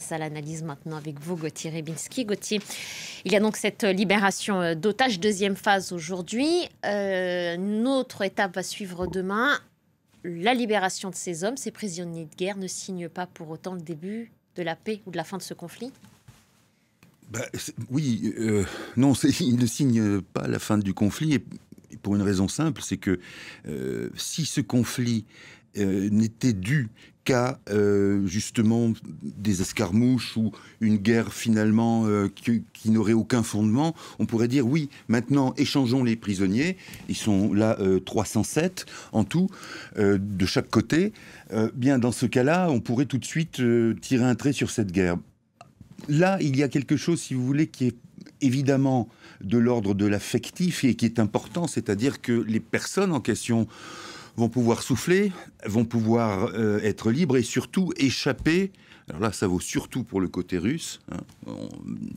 passe à l'analyse maintenant avec vous, Gauthier Rybinski. Gauthier, il y a donc cette libération d'otages, deuxième phase aujourd'hui. Une autre étape va suivre demain. La libération de ces hommes, ces prisonniers de guerre, ne signe pas pour autant le début de la paix ou de la fin de ce conflit? Oui, non, il ne signe pas la fin du conflit, et pour une raison simple, c'est que si ce conflit n'était dû qu'à justement des escarmouches ou une guerre finalement qui n'aurait aucun fondement, on pourrait dire oui, maintenant échangeons les prisonniers, ils sont là 307 en tout, de chaque côté. Bien, dans ce cas-là, on pourrait tout de suite tirer un trait sur cette guerre. Là, il y a quelque chose, si vous voulez, qui est évidemment de l'ordre de l'affectif et qui est important, c'est-à-dire que les personnes en question vont pouvoir souffler, vont pouvoir être libres et surtout échapper. Alors là, ça vaut surtout pour le côté russe.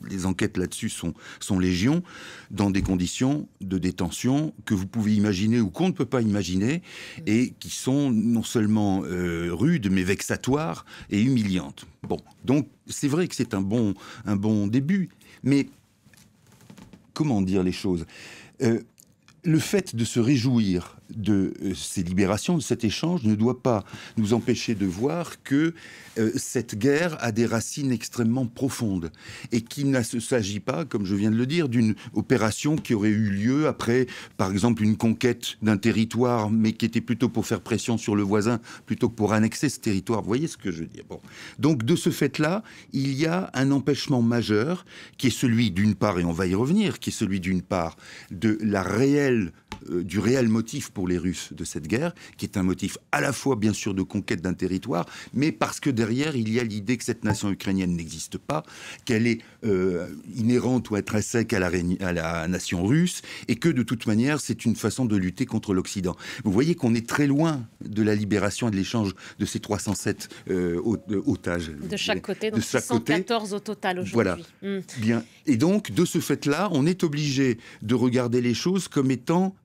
Les enquêtes là-dessus sont légion, dans des conditions de détention que vous pouvez imaginer ou qu'on ne peut pas imaginer, et qui sont non seulement rudes, mais vexatoires et humiliantes. Bon, donc c'est vrai que c'est un bon début, mais comment dire les choses ? Le fait de se réjouir de ces libérations, de cet échange, ne doit pas nous empêcher de voir que cette guerre a des racines extrêmement profondes et qu'il ne s'agit pas, comme je viens de le dire, d'une opération qui aurait eu lieu après, par exemple, une conquête d'un territoire, mais qui était plutôt pour faire pression sur le voisin, plutôt que pour annexer ce territoire. Vous voyez ce que je veux dire ? Bon. Donc, de ce fait-là, il y a un empêchement majeur qui est celui, d'une part, et on va y revenir, qui est celui, d'une part, de la réelle du réel motif pour les Russes de cette guerre, qui est un motif à la fois, bien sûr, de conquête d'un territoire, mais parce que derrière, il y a l'idée que cette nation ukrainienne n'existe pas, qu'elle est inhérente ou intrinsèque à la nation russe, et que, de toute manière, c'est une façon de lutter contre l'Occident. Vous voyez qu'on est très loin de la libération et de l'échange de ces 307 otages. De chaque côté, donc 614 au total aujourd'hui. Voilà. Bien. Et donc, de ce fait-là, on est obligé de regarder les choses comme étant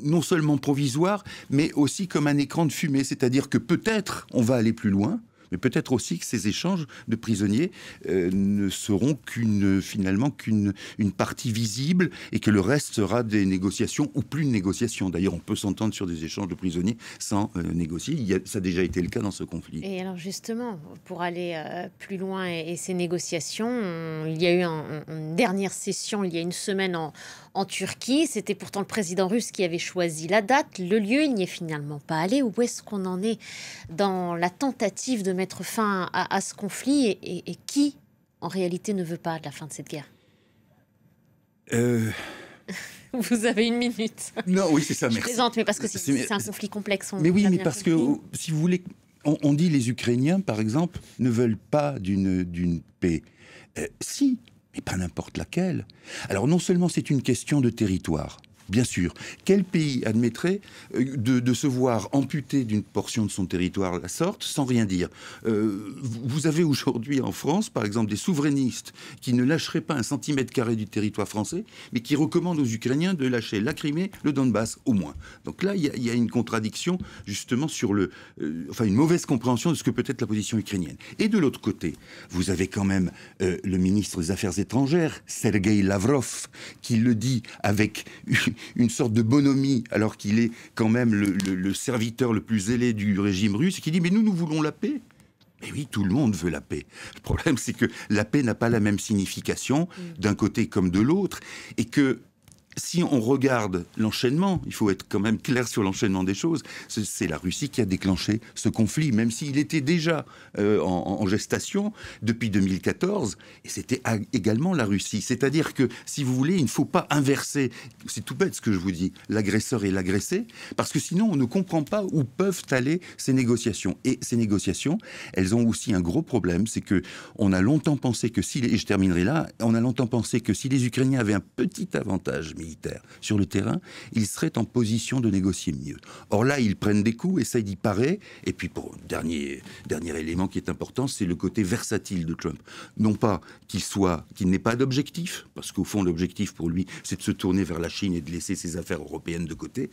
non seulement provisoire, mais aussi comme un écran de fumée. C'est-à-dire que peut-être on va aller plus loin, mais peut-être aussi que ces échanges de prisonniers ne seront finalement qu'une partie visible, et que le reste sera des négociations ou plus de négociations. D'ailleurs, on peut s'entendre sur des échanges de prisonniers sans négocier. Ça a déjà été le cas dans ce conflit. Et alors justement, pour aller plus loin et ces négociations, il y a eu une dernière session il y a une semaine en Turquie. C'était pourtant le président russe qui avait choisi la date, le lieu. Il n'y est finalement pas allé. Où est-ce qu'on en est dans la tentative de mettre fin à ce conflit, et qui, en réalité, ne veut pas de la fin de cette guerre? Vous avez une minute. Non, oui, c'est ça, merci. Je plaisante, mais parce que c'est un conflit complexe. Mais oui, mais parce que, si vous voulez, on dit les Ukrainiens, par exemple, ne veulent pas d'une paix. Si, mais pas n'importe laquelle. Alors, non seulement c'est une question de territoire, bien sûr. Quel pays admettrait de se voir amputé d'une portion de son territoire de la sorte, sans rien dire? Vous avez aujourd'hui en France, par exemple, des souverainistes qui ne lâcheraient pas un centimètre carré du territoire français, mais qui recommandent aux Ukrainiens de lâcher la Crimée, le Donbass, au moins. Donc là, il y a une contradiction, justement, sur une mauvaise compréhension de ce que peut être la position ukrainienne. Et de l'autre côté, vous avez quand même le ministre des Affaires étrangères, Sergueï Lavrov, qui le dit avec une sorte de bonhomie, alors qu'il est quand même le serviteur le plus zélé du régime russe, qui dit « mais nous voulons la paix ». Mais oui, tout le monde veut la paix. Le problème, c'est que la paix n'a pas la même signification d'un côté comme de l'autre, et que si on regarde l'enchaînement, il faut être quand même clair sur l'enchaînement des choses, c'est la Russie qui a déclenché ce conflit, même s'il était déjà en gestation depuis 2014, et c'était également la Russie. C'est-à-dire que, si vous voulez, il ne faut pas inverser, c'est tout bête ce que je vous dis, l'agresseur et l'agressé, parce que sinon on ne comprend pas où peuvent aller ces négociations. Et ces négociations, elles ont aussi un gros problème, c'est que on a longtemps pensé que et je terminerai là, on a longtemps pensé que si les Ukrainiens avaient un petit avantage militaire. Sur le terrain, ils seraient en position de négocier mieux. Or là, ils prennent des coups, essayent d'y parer. Et puis, pour dernier élément qui est important, c'est le côté versatile de Trump. Non pas qu'il n'ait pas d'objectif, parce qu'au fond, l'objectif pour lui, c'est de se tourner vers la Chine et de laisser ses affaires européennes de côté,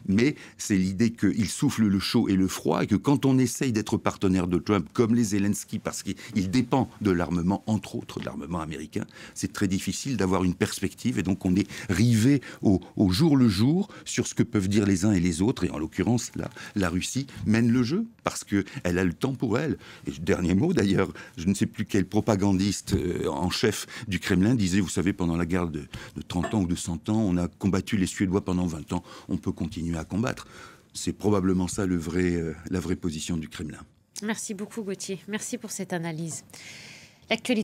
mais c'est l'idée qu'il souffle le chaud et le froid, et que quand on essaye d'être partenaire de Trump, comme les Zelensky, parce qu'il dépend de l'armement, entre autres de l'armement américain, c'est très difficile d'avoir une perspective, et donc on est rivé au jour le jour sur ce que peuvent dire les uns et les autres, et en l'occurrence, la Russie mène le jeu, parce qu'elle a le temps pour elle. Et dernier mot, d'ailleurs, je ne sais plus quel propagandiste en chef du Kremlin disait, vous savez, pendant la guerre de 30 ans ou de 100 ans, on a combattu les Suédois pendant 20 ans, on peut continuer à combattre. C'est probablement ça la vraie position du Kremlin. Merci beaucoup, Gauthier. Merci pour cette analyse. L'actualité